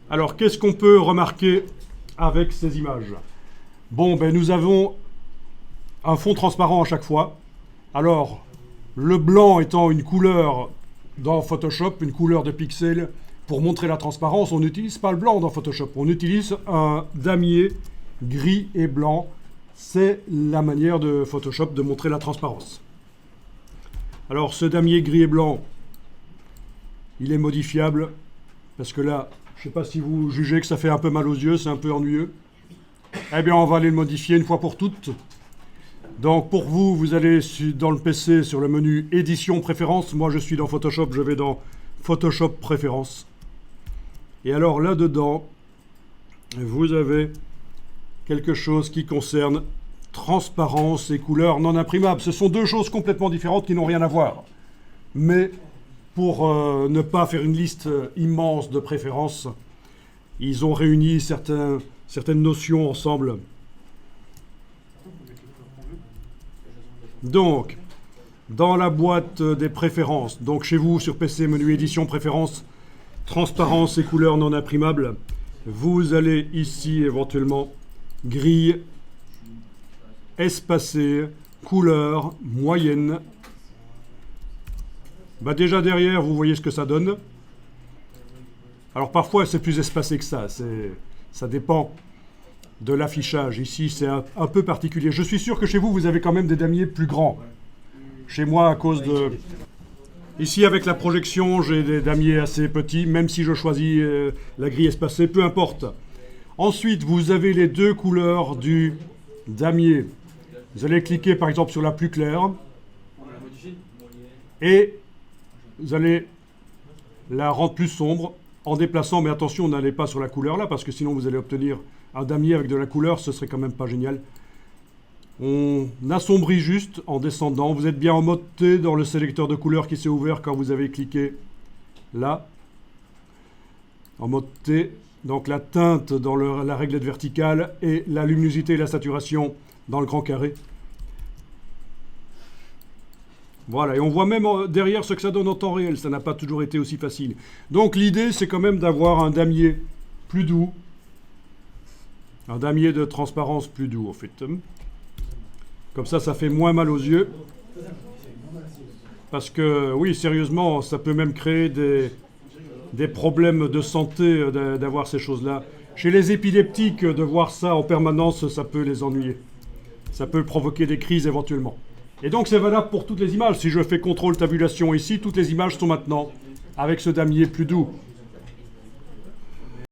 Alors, qu'est-ce qu'on peut remarquer avec ces images? Bon, ben, nous avons un fond transparent à chaque fois. Alors, le blanc étant une couleur dans Photoshop, une couleur de pixels, pour montrer la transparence, on n'utilise pas le blanc dans Photoshop. On utilise un damier gris et blanc. C'est la manière de Photoshop de montrer la transparence. Alors, ce damier gris et blanc, il est modifiable, parce que là, je ne sais pas si vous jugez que ça fait un peu mal aux yeux, c'est un peu ennuyeux. Eh bien, on va aller le modifier une fois pour toutes. Donc, pour vous, vous allez dans le PC sur le menu Édition Préférences. Moi, je suis dans Photoshop, je vais dans Photoshop Préférences. Et alors, là-dedans, vous avez quelque chose qui concerne transparence et couleurs non imprimables. Ce sont deux choses complètement différentes qui n'ont rien à voir. Mais pour ne pas faire une liste immense de préférences, ils ont réuni certaines notions ensemble. Donc, dans la boîte des préférences, donc chez vous sur PC, menu édition préférences, transparence et couleurs non imprimables, vous allez ici éventuellement grille, espacé, couleur, moyenne. Bah déjà derrière, vous voyez ce que ça donne. Alors parfois c'est plus espacé que ça dépend de l'affichage. Ici c'est un peu particulier. Je suis sûr que chez vous, vous avez quand même des damiers plus grands. Chez moi, à cause de... Ici avec la projection, j'ai des damiers assez petits, même si je choisis la grille espacée, peu importe. Ensuite, vous avez les deux couleurs du damier. Vous allez cliquer par exemple sur la plus claire et vous allez la rendre plus sombre en déplaçant, mais attention, n'allez pas sur la couleur là, parce que sinon vous allez obtenir un damier avec de la couleur, ce serait quand même pas génial. On assombrit juste en descendant. Vous êtes bien en mode T dans le sélecteur de couleurs qui s'est ouvert quand vous avez cliqué là. En mode T, donc la teinte dans la réglette verticale et la luminosité et la saturation dans le grand carré. Voilà, et on voit même derrière ce que ça donne en temps réel. Ça n'a pas toujours été aussi facile. Donc l'idée, c'est quand même d'avoir un damier plus doux. Un damier de transparence plus doux, en fait. Comme ça fait moins mal aux yeux. Parce que, oui, sérieusement, ça peut même créer des problèmes de santé d'avoir ces choses-là. Chez les épileptiques, de voir ça en permanence, ça peut les ennuyer. Ça peut provoquer des crises éventuellement. Et donc c'est valable pour toutes les images. Si je fais contrôle tabulation ici, toutes les images sont maintenant avec ce damier plus doux.